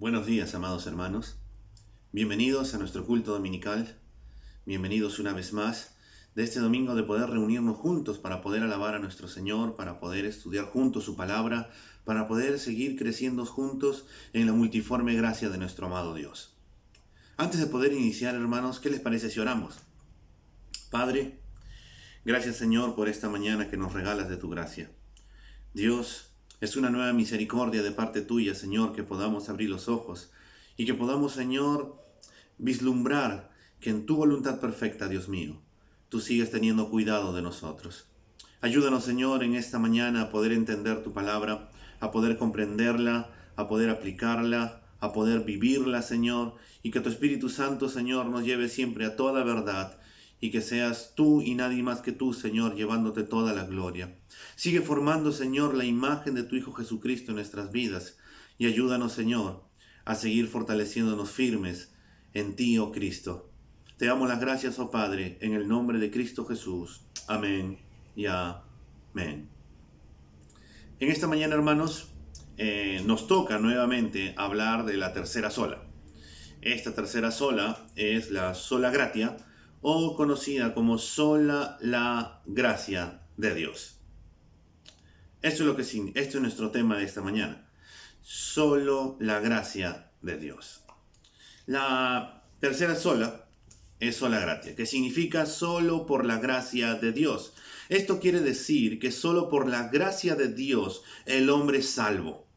Buenos días, amados hermanos. Bienvenidos a nuestro culto dominical. Bienvenidos una vez más de este domingo de poder reunirnos juntos para poder alabar a nuestro Señor, para poder estudiar juntos su palabra, para poder seguir creciendo juntos en la multiforme gracia de nuestro amado Dios. Antes de poder iniciar, hermanos, ¿qué les parece si oramos? Padre, gracias, Señor, por esta mañana que nos regalas de tu gracia. Dios, es una nueva misericordia de parte tuya, Señor, que podamos abrir los ojos y que podamos, Señor, vislumbrar que en tu voluntad perfecta, Dios mío, tú sigues teniendo cuidado de nosotros. Ayúdanos, Señor, en esta mañana a poder entender tu palabra, a poder comprenderla, a poder aplicarla, a poder vivirla, Señor, y que tu Espíritu Santo, Señor, nos lleve siempre a toda verdad, y que seas tú y nadie más que tú, Señor, llevándote toda la gloria. Sigue formando, Señor, la imagen de tu Hijo Jesucristo en nuestras vidas, y ayúdanos, Señor, a seguir fortaleciéndonos firmes en ti, oh Cristo. Te damos las gracias, oh Padre, en el nombre de Cristo Jesús. Amén y amén. En esta mañana, hermanos, nos toca nuevamente hablar de la tercera sola. Esta tercera sola es la sola gratia, o conocida como sola la gracia de Dios. Esto es nuestro tema de esta mañana. Solo la gracia de Dios. La tercera sola es sola gratia, que significa solo por la gracia de Dios. Esto quiere decir que solo por la gracia de Dios el hombre es salvo.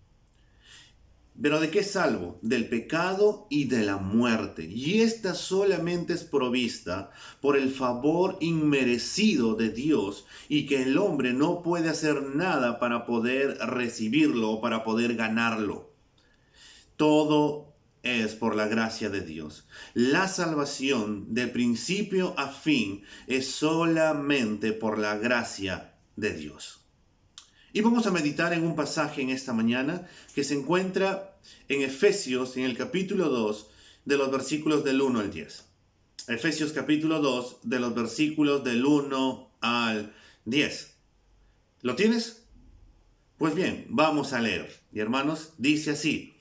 ¿Pero de qué es salvo? Del pecado y de la muerte. Y esta solamente es provista por el favor inmerecido de Dios, y que el hombre no puede hacer nada para poder recibirlo o para poder ganarlo. Todo es por la gracia de Dios. La salvación de principio a fin es solamente por la gracia de Dios. Y vamos a meditar en un pasaje en esta mañana que se encuentra en Efesios, en el capítulo 2, de los versículos del 1 al 10. Efesios capítulo 2, de los versículos del 1 al 10. ¿Lo tienes? Pues bien, vamos a leer. Y hermanos, dice así: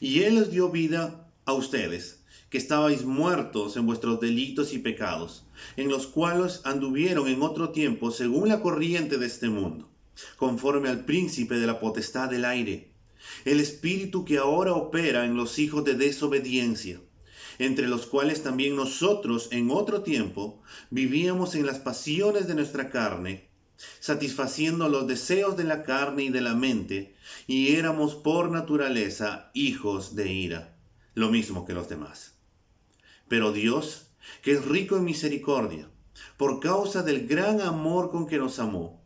Y Él os dio vida a ustedes, que estabais muertos en vuestros delitos y pecados, en los cuales anduvieron en otro tiempo según la corriente de este mundo, conforme al príncipe de la potestad del aire, el espíritu que ahora opera en los hijos de desobediencia, entre los cuales también nosotros en otro tiempo vivíamos en las pasiones de nuestra carne, satisfaciendo los deseos de la carne y de la mente, y éramos por naturaleza hijos de ira, lo mismo que los demás. Pero Dios, que es rico en misericordia, por causa del gran amor con que nos amó,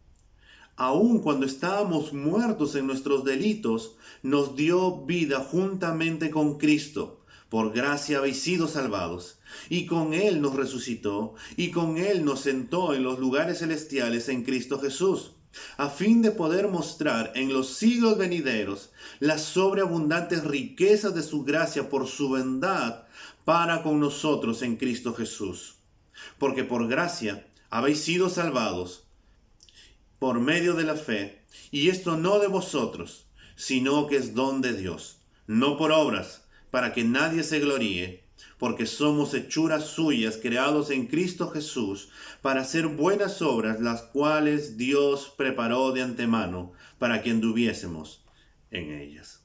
aun cuando estábamos muertos en nuestros delitos, nos dio vida juntamente con Cristo. Por gracia habéis sido salvados. Y con Él nos resucitó, y con Él nos sentó en los lugares celestiales en Cristo Jesús, a fin de poder mostrar en los siglos venideros las sobreabundantes riquezas de su gracia por su bondad para con nosotros en Cristo Jesús. Porque por gracia habéis sido salvados por medio de la fe, y esto no de vosotros, sino que es don de Dios, no por obras, para que nadie se gloríe, porque somos hechuras suyas, creados en Cristo Jesús, para hacer buenas obras, las cuales Dios preparó de antemano, para que anduviésemos en ellas.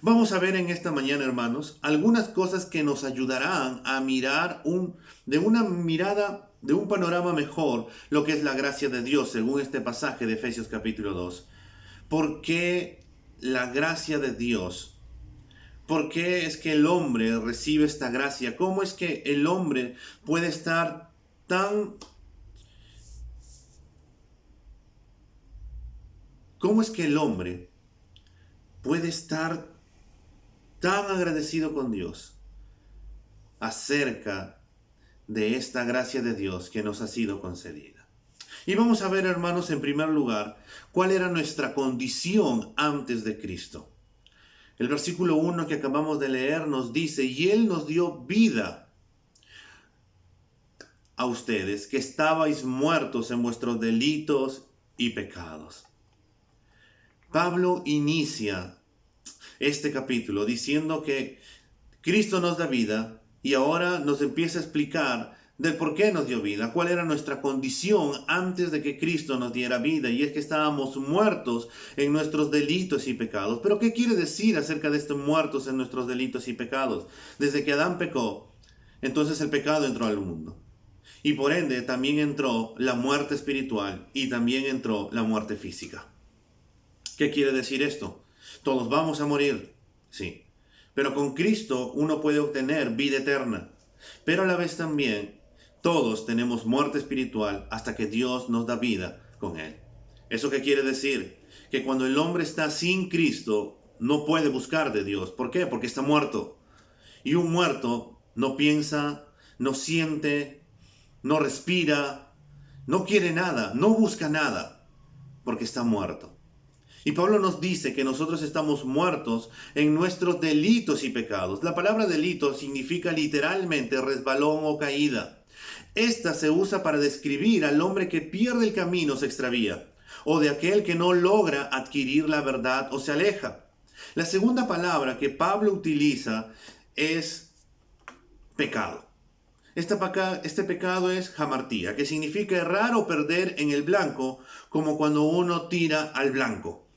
Vamos a ver en esta mañana, hermanos, algunas cosas que nos ayudarán a mirar de un panorama mejor lo que es la gracia de Dios, según este pasaje de Efesios capítulo 2. ¿Por qué la gracia de Dios? ¿Por qué es que el hombre recibe esta gracia? ¿Cómo es que el hombre puede estar ¿Cómo es que el hombre puede estar tan agradecido con Dios acerca de esta gracia de Dios que nos ha sido concedida? Y vamos a ver, hermanos, en primer lugar, cuál era nuestra condición antes de Cristo. El versículo 1 que acabamos de leer nos dice: y Él nos dio vida a ustedes, que estabais muertos en vuestros delitos y pecados. Pablo inicia este capítulo diciendo que Cristo nos da vida y ahora nos empieza a explicar del por qué nos dio vida, cuál era nuestra condición antes de que Cristo nos diera vida, y es que estábamos muertos en nuestros delitos y pecados. Pero ¿qué quiere decir acerca de estos muertos en nuestros delitos y pecados? Desde que Adán pecó, entonces el pecado entró al mundo. Y por ende también entró la muerte espiritual y también entró la muerte física. ¿Qué quiere decir esto? Todos vamos a morir, sí. Pero con Cristo uno puede obtener vida eterna. Pero a la vez también todos tenemos muerte espiritual hasta que Dios nos da vida con Él. ¿Eso qué quiere decir? Que cuando el hombre está sin Cristo no puede buscar de Dios. ¿Por qué? Porque está muerto. Y un muerto no piensa, no siente, no respira, no quiere nada, no busca nada, porque está muerto. Y Pablo nos dice que nosotros estamos muertos en nuestros delitos y pecados. La palabra delito significa literalmente resbalón o caída. Esta se usa para describir al hombre que pierde el camino, se extravía, o de aquel que no logra adquirir la verdad o se aleja. La segunda palabra que Pablo utiliza es pecado. Este pecado es hamartía, que significa errar o perder en el blanco, como cuando uno tira al blanco.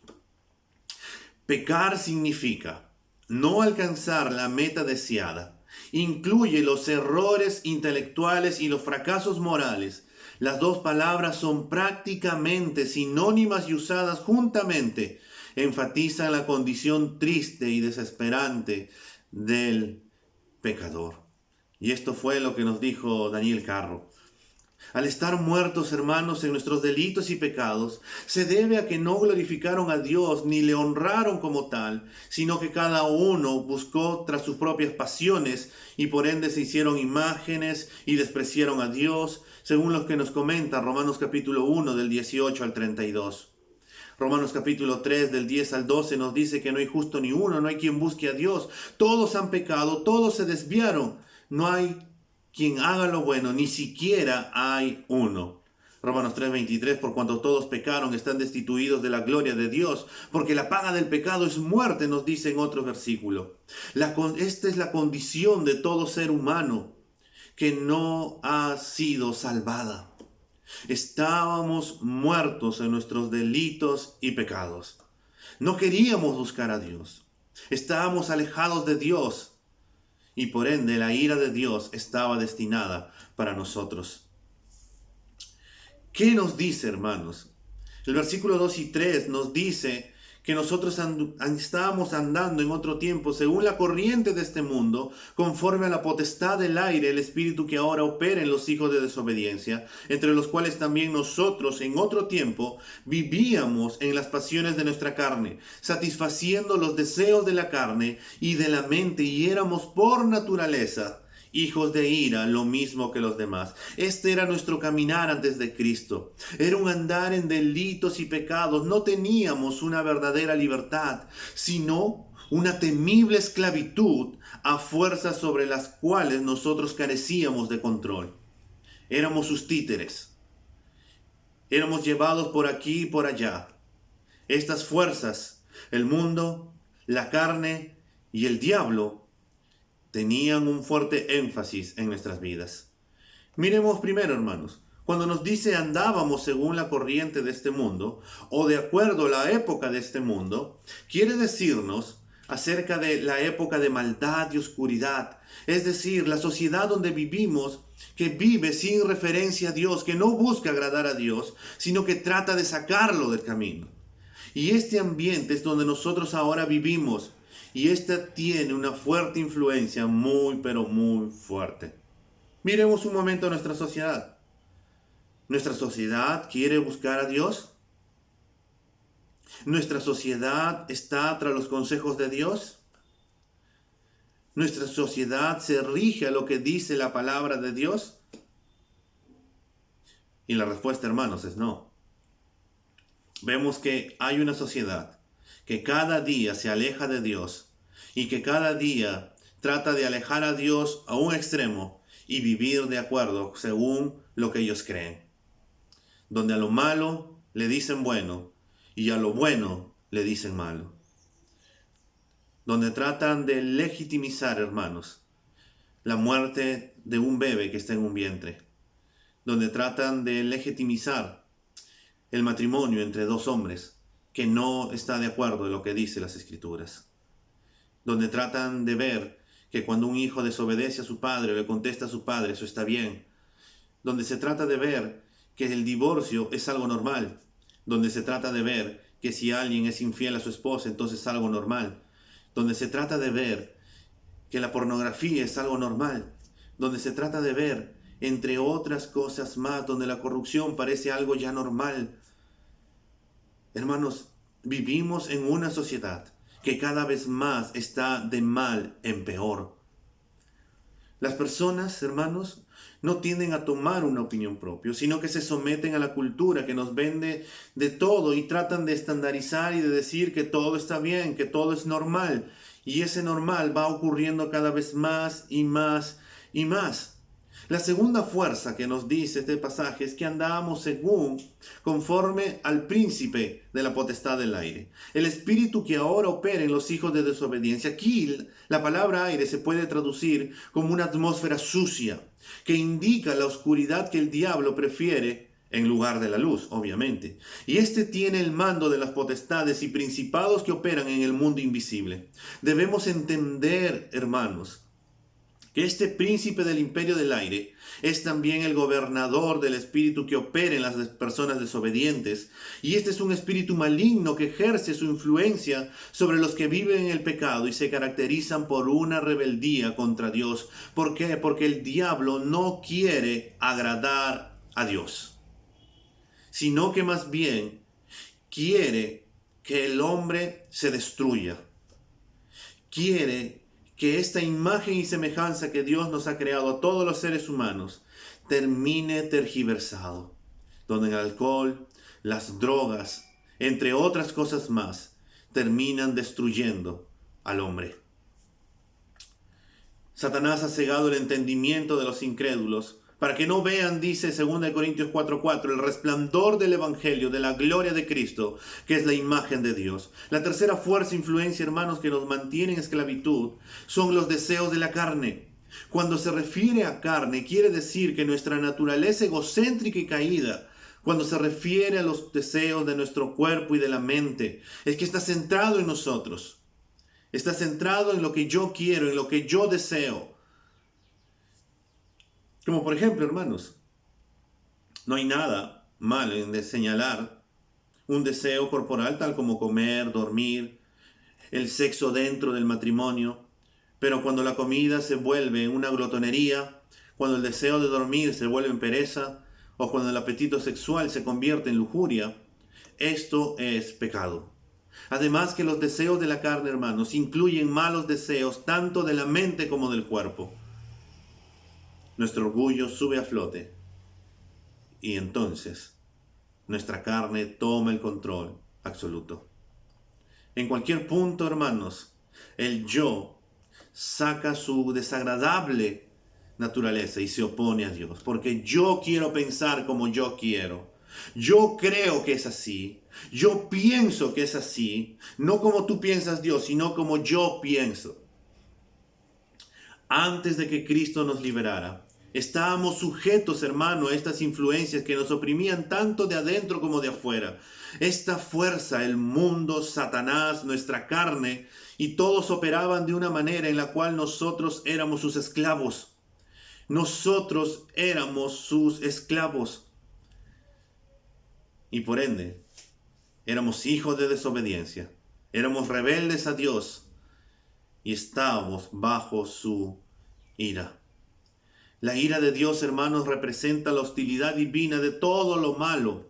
Pecar significa no alcanzar la meta deseada. Incluye los errores intelectuales y los fracasos morales. Las dos palabras son prácticamente sinónimas y usadas juntamente. Enfatizan la condición triste y desesperante del pecador. Y esto fue lo que nos dijo Daniel Carro. Al estar muertos, hermanos, en nuestros delitos y pecados, se debe a que no glorificaron a Dios ni le honraron como tal, sino que cada uno buscó tras sus propias pasiones y por ende se hicieron imágenes y despreciaron a Dios, según lo que nos comenta Romanos capítulo 1 del 18 al 32. Romanos capítulo 3 del 10 al 12 nos dice que no hay justo ni uno, no hay quien busque a Dios. Todos han pecado, todos se desviaron. No hay quien haga lo bueno, ni siquiera hay uno. Romanos 3:23, por cuanto todos pecaron, están destituidos de la gloria de Dios, porque la paga del pecado es muerte, nos dice en otro versículo. Esta es la condición de todo ser humano que no ha sido salvada. Estábamos muertos en nuestros delitos y pecados. No queríamos buscar a Dios. Estábamos alejados de Dios. Y por ende la ira de Dios estaba destinada para nosotros. ¿Qué nos dice, hermanos? El versículo 2 y 3 nos dice que nosotros estábamos andando en otro tiempo según la corriente de este mundo, conforme a la potestad del aire, el espíritu que ahora opera en los hijos de desobediencia, entre los cuales también nosotros en otro tiempo vivíamos en las pasiones de nuestra carne, satisfaciendo los deseos de la carne y de la mente, y éramos por naturaleza hijos de ira, lo mismo que los demás. Este era nuestro caminar antes de Cristo. Era un andar en delitos y pecados. No teníamos una verdadera libertad, sino una temible esclavitud a fuerzas sobre las cuales nosotros carecíamos de control. Éramos sus títeres. Éramos llevados por aquí y por allá. Estas fuerzas, el mundo, la carne y el diablo, tenían un fuerte énfasis en nuestras vidas. Miremos primero, hermanos, cuando nos dice andábamos según la corriente de este mundo, o de acuerdo a la época de este mundo, quiere decirnos acerca de la época de maldad y oscuridad, es decir, la sociedad donde vivimos, que vive sin referencia a Dios, que no busca agradar a Dios, sino que trata de sacarlo del camino. Y este ambiente es donde nosotros ahora vivimos, y esta tiene una fuerte influencia, muy pero muy fuerte. Miremos un momento a nuestra sociedad. ¿Nuestra sociedad quiere buscar a Dios? ¿Nuestra sociedad está tras los consejos de Dios? ¿Nuestra sociedad se rige a lo que dice la palabra de Dios? Y la respuesta, hermanos, es no. Vemos que hay una sociedad que cada día se aleja de Dios y que cada día trata de alejar a Dios a un extremo y vivir de acuerdo según lo que ellos creen. Donde a lo malo le dicen bueno y a lo bueno le dicen malo. donde tratan de legitimizar, hermanos, la muerte de un bebé que está en un vientre, donde tratan de legitimizar el matrimonio entre dos hombres que no está de acuerdo en lo que dice las Escrituras, donde tratan de ver que cuando un hijo desobedece a su padre o le contesta a su padre, eso está bien, donde se trata de ver que el divorcio es algo normal, donde se trata de ver que si alguien es infiel a su esposa, entonces es algo normal, donde se trata de ver que la pornografía es algo normal, donde se trata de ver, entre otras cosas más, donde la corrupción parece algo ya normal. Hermanos, vivimos en una sociedad que cada vez más está de mal en peor. Las personas, hermanos, no tienden a tomar una opinión propia, sino que se someten a la cultura que nos vende de todo y tratan de estandarizar y de decir que todo está bien, que todo es normal. Y ese normal va ocurriendo cada vez más y más y más. La segunda fuerza que nos dice este pasaje es que andamos conforme al príncipe de la potestad del aire, el espíritu que ahora opera en los hijos de desobediencia. Aquí la palabra aire se puede traducir como una atmósfera sucia, que indica la oscuridad que el diablo prefiere en lugar de la luz, obviamente. Y este tiene el mando de las potestades y principados que operan en el mundo invisible. Debemos entender, hermanos, que este príncipe del imperio del aire es también el gobernador del espíritu que opera en las personas desobedientes. Y este es un espíritu maligno que ejerce su influencia sobre los que viven en el pecado y se caracterizan por una rebeldía contra Dios. ¿Por qué? Porque el diablo no quiere agradar a Dios, sino que más bien quiere que el hombre se destruya. Quiere que esta imagen y semejanza que Dios nos ha creado a todos los seres humanos termine tergiversado, donde el alcohol, las drogas, entre otras cosas más, terminan destruyendo al hombre. Satanás ha cegado el entendimiento de los incrédulos para que no vean, dice 2 Corintios 4:4, el resplandor del Evangelio, de la gloria de Cristo, que es la imagen de Dios. La tercera fuerza, influencia, hermanos, que nos mantiene en esclavitud, son los deseos de la carne. Cuando se refiere a carne, quiere decir que nuestra naturaleza egocéntrica y caída, cuando se refiere a los deseos de nuestro cuerpo y de la mente, es que está centrado en nosotros. Está centrado en lo que yo quiero, en lo que yo deseo. Como por ejemplo, hermanos, no hay nada malo en señalar un deseo corporal tal como comer, dormir, el sexo dentro del matrimonio, pero cuando la comida se vuelve una glotonería, cuando el deseo de dormir se vuelve en pereza, o cuando el apetito sexual se convierte en lujuria, esto es pecado. Además que los deseos de la carne, hermanos, incluyen malos deseos tanto de la mente como del cuerpo. Nuestro orgullo sube a flote y entonces nuestra carne toma el control absoluto. En cualquier punto, hermanos, el yo saca su desagradable naturaleza y se opone a Dios, porque yo quiero pensar como yo quiero. Yo creo que es así. Yo pienso que es así. No como tú piensas, Dios, sino como yo pienso. Antes de que Cristo nos liberara, estábamos sujetos, hermano, a estas influencias que nos oprimían tanto de adentro como de afuera. Esta fuerza, el mundo, Satanás, nuestra carne, y todos operaban de una manera en la cual nosotros éramos sus esclavos. Nosotros éramos sus esclavos. Y por ende, éramos hijos de desobediencia. Éramos rebeldes a Dios y estábamos bajo su ira. La ira de Dios, hermanos, representa la hostilidad divina de todo lo malo,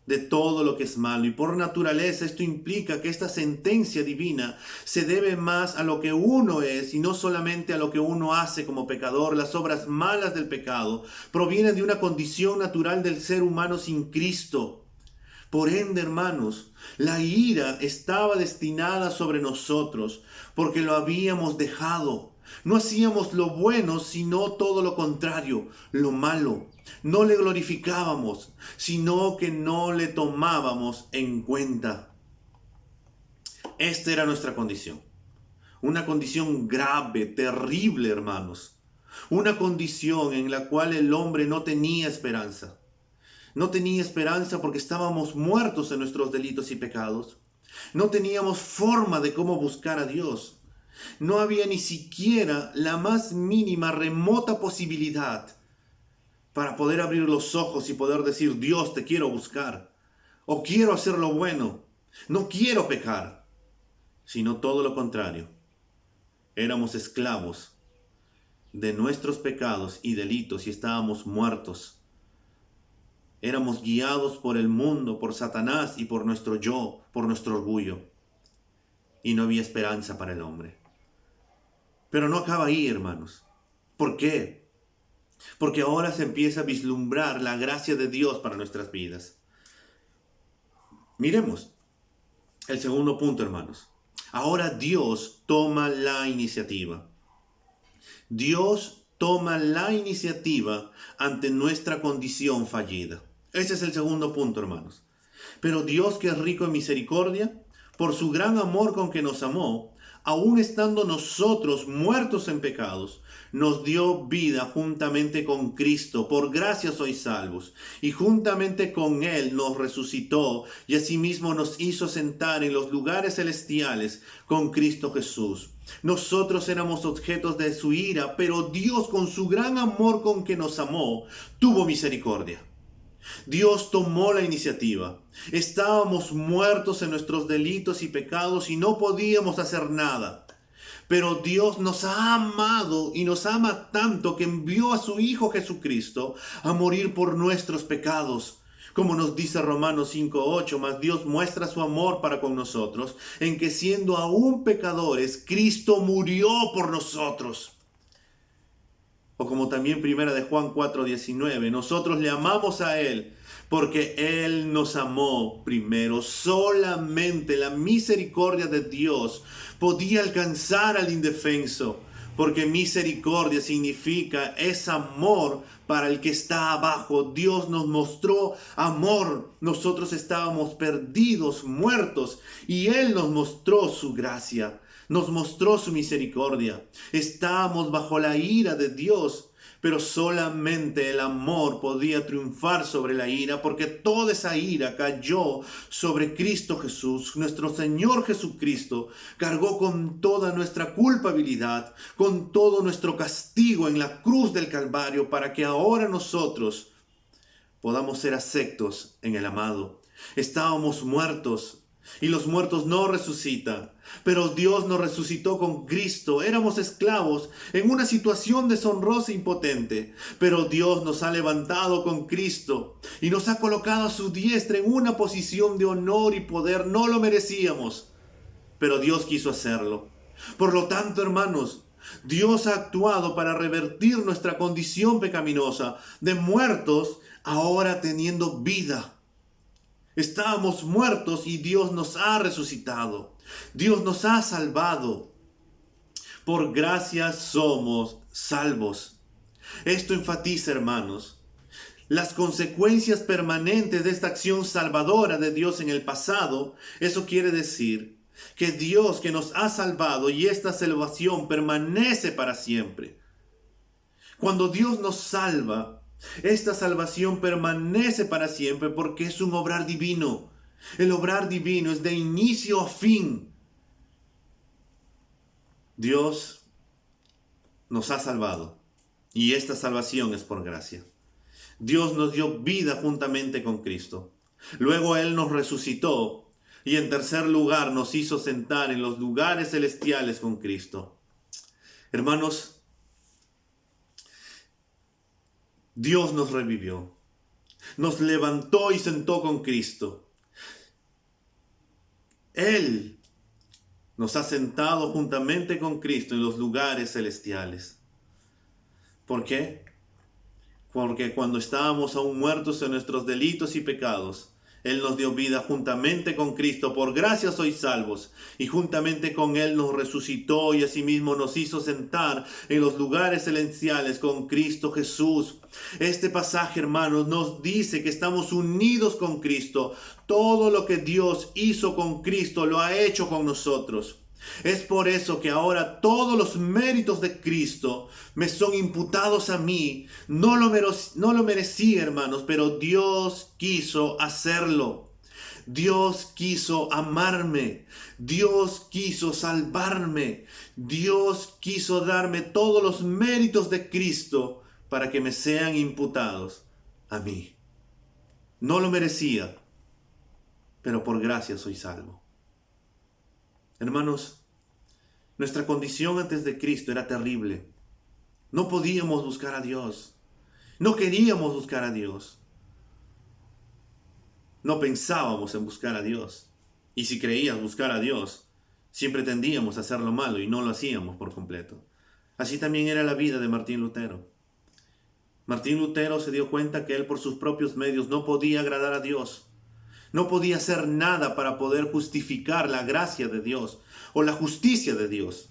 de todo lo que es malo. Y por naturaleza esto implica que esta sentencia divina se debe más a lo que uno es y no solamente a lo que uno hace como pecador. Las obras malas del pecado provienen de una condición natural del ser humano sin Cristo. Por ende, hermanos, la ira estaba destinada sobre nosotros porque lo habíamos dejado. No hacíamos lo bueno, sino todo lo contrario, lo malo. No le glorificábamos, sino que no le tomábamos en cuenta. Esta era nuestra condición. Una condición grave, terrible, hermanos. Una condición en la cual el hombre no tenía esperanza. No tenía esperanza porque estábamos muertos en nuestros delitos y pecados. No teníamos forma de cómo buscar a Dios. No había ni siquiera la más mínima, remota posibilidad para poder abrir los ojos y poder decir: Dios, te quiero buscar. O quiero hacer lo bueno. No quiero pecar. Sino todo lo contrario. Éramos esclavos de nuestros pecados y delitos y estábamos muertos. Éramos guiados por el mundo, por Satanás y por nuestro yo, por nuestro orgullo. Y no había esperanza para el hombre. Pero no acaba ahí, hermanos. ¿Por qué? Porque ahora se empieza a vislumbrar la gracia de Dios para nuestras vidas. Miremos el segundo punto, hermanos. Ahora Dios toma la iniciativa. Dios toma la iniciativa ante nuestra condición fallida. Ese es el segundo punto, hermanos. Pero Dios, que es rico en misericordia, por su gran amor con que nos amó, aun estando nosotros muertos en pecados, nos dio vida juntamente con Cristo. Por gracia sois salvos. Y juntamente con Él nos resucitó y asimismo nos hizo sentar en los lugares celestiales con Cristo Jesús. Nosotros éramos objetos de su ira, pero Dios, con su gran amor con que nos amó, tuvo misericordia. Dios tomó la iniciativa. Estábamos muertos en nuestros delitos y pecados y no podíamos hacer nada. Pero Dios nos ha amado y nos ama tanto que envió a su Hijo Jesucristo a morir por nuestros pecados. Como nos dice Romanos 5:8, mas Dios muestra su amor para con nosotros, en que siendo aún pecadores, Cristo murió por nosotros. O como también primera de Juan 4:19, nosotros le amamos a Él porque Él nos amó primero. Solamente la misericordia de Dios podía alcanzar al indefenso, porque misericordia significa es amor para el que está abajo. Dios nos mostró amor. Nosotros estábamos perdidos, muertos, y Él nos mostró su gracia. Nos mostró su misericordia. Estábamos bajo la ira de Dios, pero solamente el amor podía triunfar sobre la ira, porque toda esa ira cayó sobre Cristo Jesús. Nuestro Señor Jesucristo cargó con toda nuestra culpabilidad, con todo nuestro castigo en la cruz del Calvario, para que ahora nosotros podamos ser aceptos en el amado. Estábamos muertos, y los muertos no resucitan, pero Dios nos resucitó con Cristo. Éramos esclavos en una situación deshonrosa e impotente, pero Dios nos ha levantado con Cristo y nos ha colocado a su diestra en una posición de honor y poder. No lo merecíamos, pero Dios quiso hacerlo. Por lo tanto, hermanos, Dios ha actuado para revertir nuestra condición pecaminosa de muertos, ahora teniendo vida. Estábamos muertos y Dios nos ha resucitado. Dios nos ha salvado. Por gracia somos salvos. Esto enfatiza, hermanos, las consecuencias permanentes de esta acción salvadora de Dios en el pasado. Eso quiere decir que Dios, que nos ha salvado, y esta salvación permanece para siempre. Cuando Dios nos salva, esta salvación permanece para siempre porque es un obrar divino. El obrar divino es de inicio a fin. Dios nos ha salvado y esta salvación es por gracia. Dios nos dio vida juntamente con Cristo. Luego Él nos resucitó y en tercer lugar nos hizo sentar en los lugares celestiales con Cristo. Hermanos, Dios nos revivió, nos levantó y sentó con Cristo. Él nos ha sentado juntamente con Cristo en los lugares celestiales. ¿Por qué? Porque cuando estábamos aún muertos en nuestros delitos y pecados, Él nos dio vida juntamente con Cristo. Por gracia sois salvos. Y juntamente con Él nos resucitó y asimismo nos hizo sentar en los lugares celestiales con Cristo Jesús. Este pasaje, hermanos, nos dice que estamos unidos con Cristo. Todo lo que Dios hizo con Cristo lo ha hecho con nosotros. Es por eso que ahora todos los méritos de Cristo me son imputados a mí. No lo merecí, hermanos, pero Dios quiso hacerlo. Dios quiso amarme. Dios quiso salvarme. Dios quiso darme todos los méritos de Cristo para que me sean imputados a mí. No lo merecía, pero por gracia soy salvo. Hermanos, nuestra condición antes de Cristo era terrible. No podíamos buscar a Dios. No queríamos buscar a Dios. No pensábamos en buscar a Dios. Y si creías buscar a Dios, siempre tendíamos a hacer lo malo y no lo hacíamos por completo. Así también era la vida de Martín Lutero. Martín Lutero se dio cuenta que él por sus propios medios no podía agradar a Dios. No podía hacer nada para poder justificar la gracia de Dios o la justicia de Dios.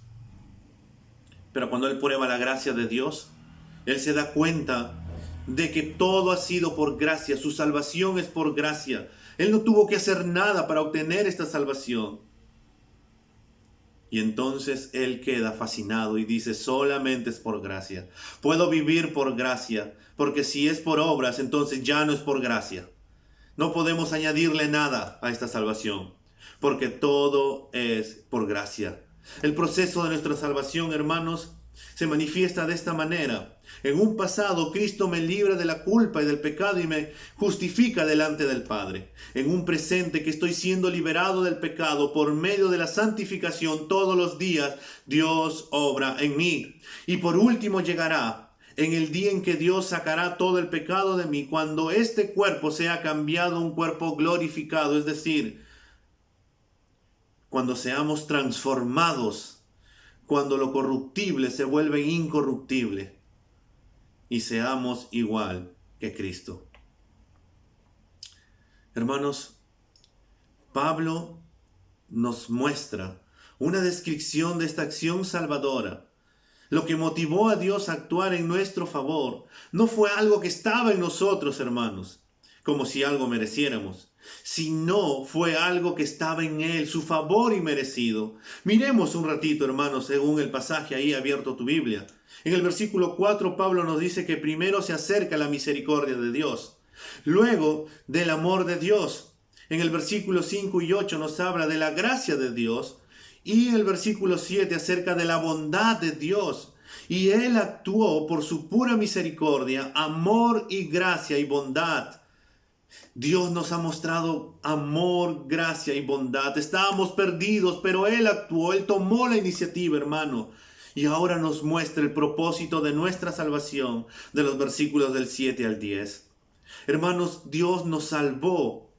Pero cuando él prueba la gracia de Dios, él se da cuenta de que todo ha sido por gracia, su salvación es por gracia. Él no tuvo que hacer nada para obtener esta salvación. Y entonces él queda fascinado y dice, solamente es por gracia. Puedo vivir por gracia, porque si es por obras, entonces ya no es por gracia. No podemos añadirle nada a esta salvación, porque todo es por gracia. El proceso de nuestra salvación, hermanos, se manifiesta de esta manera. En un pasado, Cristo me libra de la culpa y del pecado y me justifica delante del Padre. En un presente que estoy siendo liberado del pecado por medio de la santificación todos los días, Dios obra en mí. Y por último llegará en el día en que Dios sacará todo el pecado de mí, cuando este cuerpo sea cambiado a un cuerpo glorificado, es decir, cuando seamos transformados, cuando lo corruptible se vuelve incorruptible y seamos igual que Cristo. Hermanos, Pablo nos muestra una descripción de esta acción salvadora. Lo que motivó a Dios a actuar en nuestro favor no fue algo que estaba en nosotros, hermanos, como si algo mereciéramos, sino fue algo que estaba en Él, su favor inmerecido. Miremos un ratito, hermanos, según el pasaje ahí abierto tu Biblia. En el versículo 4, Pablo nos dice que primero se acerca la misericordia de Dios, luego del amor de Dios. En el versículo 5 y 8 nos habla de la gracia de Dios, y el versículo 7 acerca de la bondad de Dios. Y Él actuó por su pura misericordia, amor y gracia y bondad. Dios nos ha mostrado amor, gracia y bondad. Estábamos perdidos, pero Él actuó, Él tomó la iniciativa, hermano. Y ahora nos muestra el propósito de nuestra salvación, de los versículos del 7 al 10. Hermanos, Dios nos salvó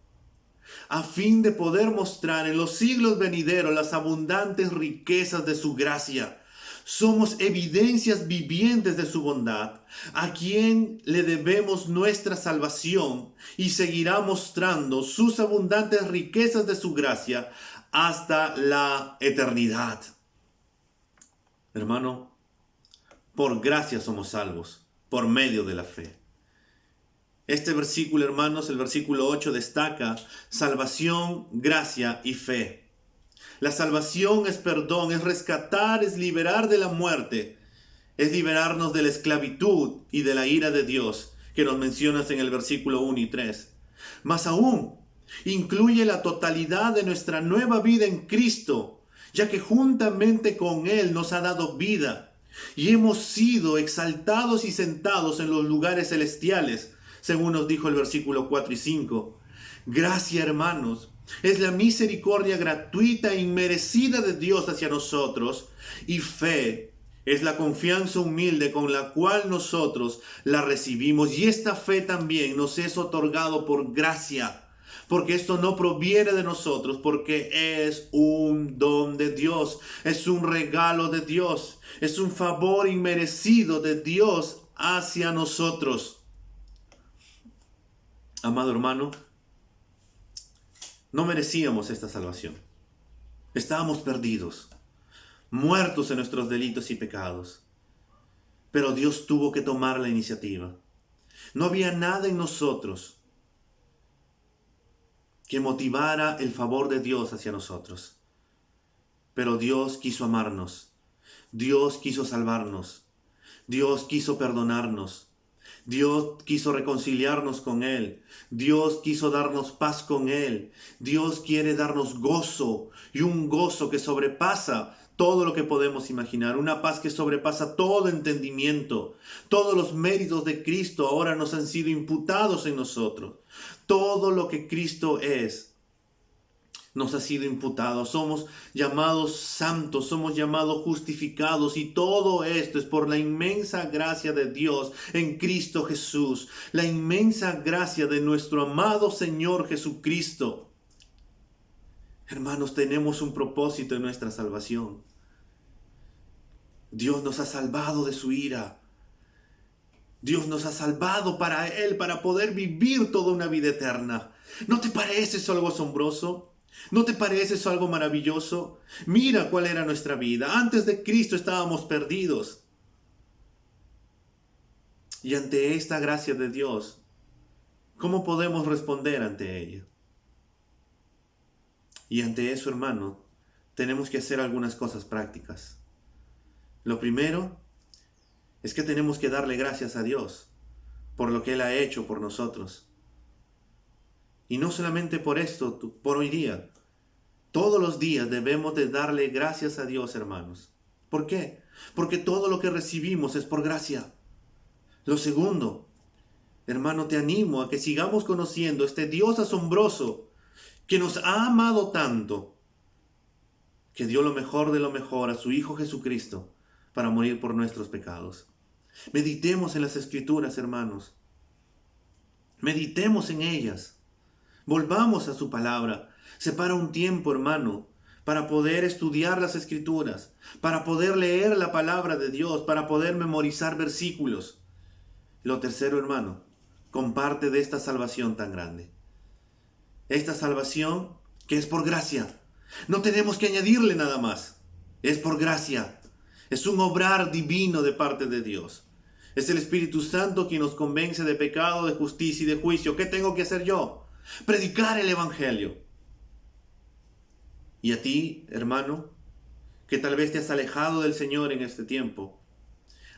a fin de poder mostrar en los siglos venideros las abundantes riquezas de su gracia. Somos evidencias vivientes de su bondad, a quien le debemos nuestra salvación, y seguirá mostrando sus abundantes riquezas de su gracia hasta la eternidad. Hermano, por gracia somos salvos, por medio de la fe. Este versículo, hermanos, el versículo 8 destaca salvación, gracia y fe. La salvación es perdón, es rescatar, es liberar de la muerte, es liberarnos de la esclavitud y de la ira de Dios, que nos mencionas en el versículo 1 y 3. Más aún, incluye la totalidad de nuestra nueva vida en Cristo, ya que juntamente con Él nos ha dado vida y hemos sido exaltados y sentados en los lugares celestiales, según nos dijo el versículo 4 y 5. Gracia, hermanos, es la misericordia gratuita e inmerecida de Dios hacia nosotros, y fe es la confianza humilde con la cual nosotros la recibimos, y esta fe también nos es otorgado por gracia, porque esto no proviene de nosotros, porque es un don de Dios, es un regalo de Dios, es un favor inmerecido de Dios hacia nosotros. Amado hermano, no merecíamos esta salvación. Estábamos perdidos, muertos en nuestros delitos y pecados. Pero Dios tuvo que tomar la iniciativa. No había nada en nosotros que motivara el favor de Dios hacia nosotros. Pero Dios quiso amarnos. Dios quiso salvarnos. Dios quiso perdonarnos. Dios quiso reconciliarnos con Él. Dios quiso darnos paz con Él. Dios quiere darnos gozo, y un gozo que sobrepasa todo lo que podemos imaginar. Una paz que sobrepasa todo entendimiento. Todos los méritos de Cristo ahora nos han sido imputados en nosotros. Todo lo que Cristo es nos ha sido imputado. Somos llamados santos, somos llamados justificados, y todo esto es por la inmensa gracia de Dios en Cristo Jesús, la inmensa gracia de nuestro amado Señor Jesucristo. Hermanos, tenemos un propósito en nuestra salvación. Dios nos ha salvado de su ira. Dios nos ha salvado para Él, para poder vivir toda una vida eterna. ¿No te parece eso algo asombroso? ¿No te parece eso algo maravilloso? Mira cuál era nuestra vida. Antes de Cristo estábamos perdidos. Y ante esta gracia de Dios, ¿cómo podemos responder ante ella? Y ante eso, hermano, tenemos que hacer algunas cosas prácticas. Lo primero es que tenemos que darle gracias a Dios por lo que Él ha hecho por nosotros. Y no solamente por esto, por hoy día. Todos los días debemos de darle gracias a Dios, hermanos. ¿Por qué? Porque todo lo que recibimos es por gracia. Lo segundo, hermano, te animo a que sigamos conociendo este Dios asombroso que nos ha amado tanto, que dio lo mejor de lo mejor a su Hijo Jesucristo para morir por nuestros pecados. Meditemos en las Escrituras, hermanos. Meditemos en ellas. Volvamos a su palabra. Separa un tiempo, hermano, para poder estudiar las Escrituras, para poder leer la palabra de Dios, para poder memorizar versículos. Lo tercero, hermano, comparte de esta salvación tan grande. Esta salvación que es por gracia. No tenemos que añadirle nada más. Es por gracia. Es un obrar divino de parte de Dios. Es el Espíritu Santo quien nos convence de pecado, de justicia y de juicio. ¿Qué tengo que hacer yo? Predicar el Evangelio. Y a ti, hermano, que tal vez te has alejado del Señor en este tiempo,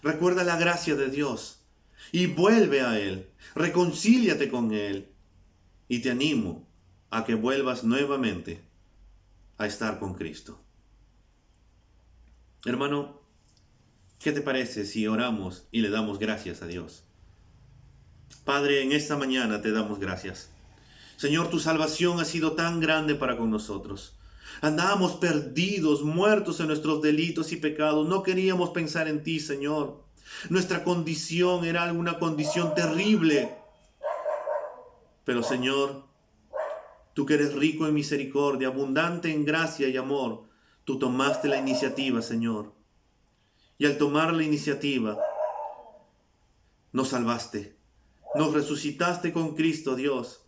recuerda la gracia de Dios y vuelve a Él. Reconcíliate con Él. Y te animo a que vuelvas nuevamente a estar con Cristo. Hermano, ¿qué te parece si oramos y le damos gracias a Dios? Padre, en esta mañana te damos gracias. Señor, tu salvación ha sido tan grande para con nosotros. Andábamos perdidos, muertos en nuestros delitos y pecados. No queríamos pensar en ti, Señor. Nuestra condición era una condición terrible. Pero, Señor, tú que eres rico en misericordia, abundante en gracia y amor, tú tomaste la iniciativa, Señor. Y al tomar la iniciativa, nos salvaste. Nos resucitaste con Cristo, Dios.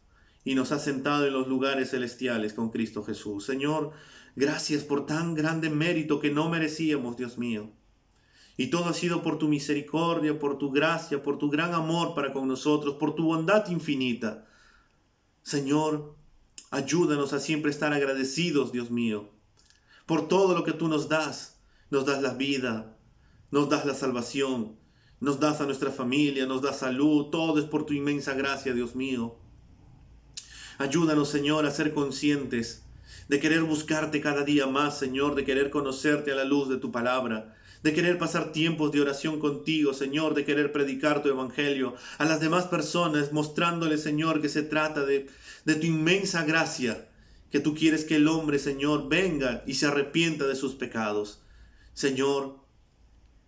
Y nos has sentado en los lugares celestiales con Cristo Jesús. Señor, gracias por tan grande mérito que no merecíamos, Dios mío. Y todo ha sido por tu misericordia, por tu gracia, por tu gran amor para con nosotros, por tu bondad infinita. Señor, ayúdanos a siempre estar agradecidos, Dios mío, por todo lo que tú nos das. Nos das la vida, nos das la salvación, nos das a nuestra familia, nos das salud. Todo es por tu inmensa gracia, Dios mío. Ayúdanos, Señor, a ser conscientes de querer buscarte cada día más, Señor, de querer conocerte a la luz de tu palabra, de querer pasar tiempos de oración contigo, Señor, de querer predicar tu evangelio a las demás personas, mostrándoles, Señor, que se trata de tu inmensa gracia, que tú quieres que el hombre, Señor, venga y se arrepienta de sus pecados. Señor,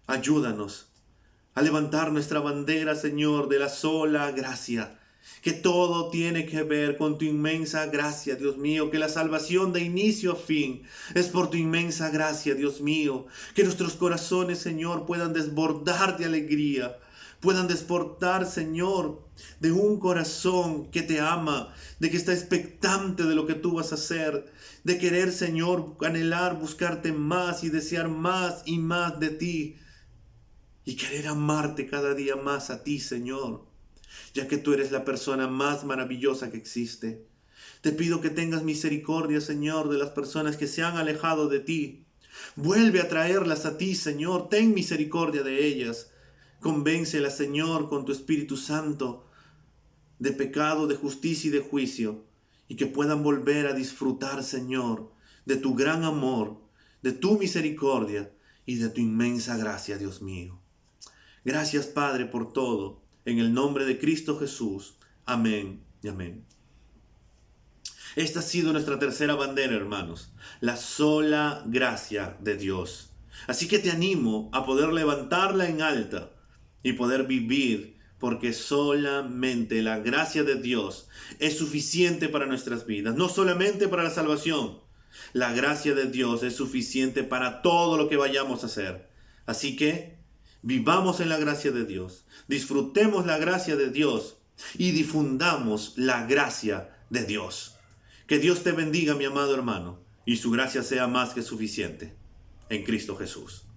ayúdanos a levantar nuestra bandera, Señor, de la sola gracia, que todo tiene que ver con tu inmensa gracia, Dios mío, que la salvación de inicio a fin es por tu inmensa gracia, Dios mío, que nuestros corazones, Señor, puedan desbordar de alegría, puedan desbordar, Señor, de un corazón que te ama, de que está expectante de lo que tú vas a hacer, de querer, Señor, anhelar, buscarte más y desear más y más de ti, y querer amarte cada día más a ti, Señor, ya que tú eres la persona más maravillosa que existe. Te pido que tengas misericordia, Señor, de las personas que se han alejado de ti, Vuelve a traerlas a ti, Señor. Ten misericordia de ellas. Convéncelas, Señor, con tu Espíritu Santo de pecado, de justicia y de juicio, y que puedan volver a disfrutar, Señor, de tu gran amor, de tu misericordia y de tu inmensa gracia, Dios mío. Gracias, Padre, por todo. En el nombre de Cristo Jesús. Amén y amén. Esta ha sido nuestra tercera bandera, hermanos. La sola gracia de Dios. Así que te animo a poder levantarla en alta y poder vivir, porque solamente la gracia de Dios es suficiente para nuestras vidas. No solamente para la salvación. La gracia de Dios es suficiente para todo lo que vayamos a hacer. Así que vivamos en la gracia de Dios. Disfrutemos la gracia de Dios y difundamos la gracia de Dios. Que Dios te bendiga, mi amado hermano, y su gracia sea más que suficiente en Cristo Jesús.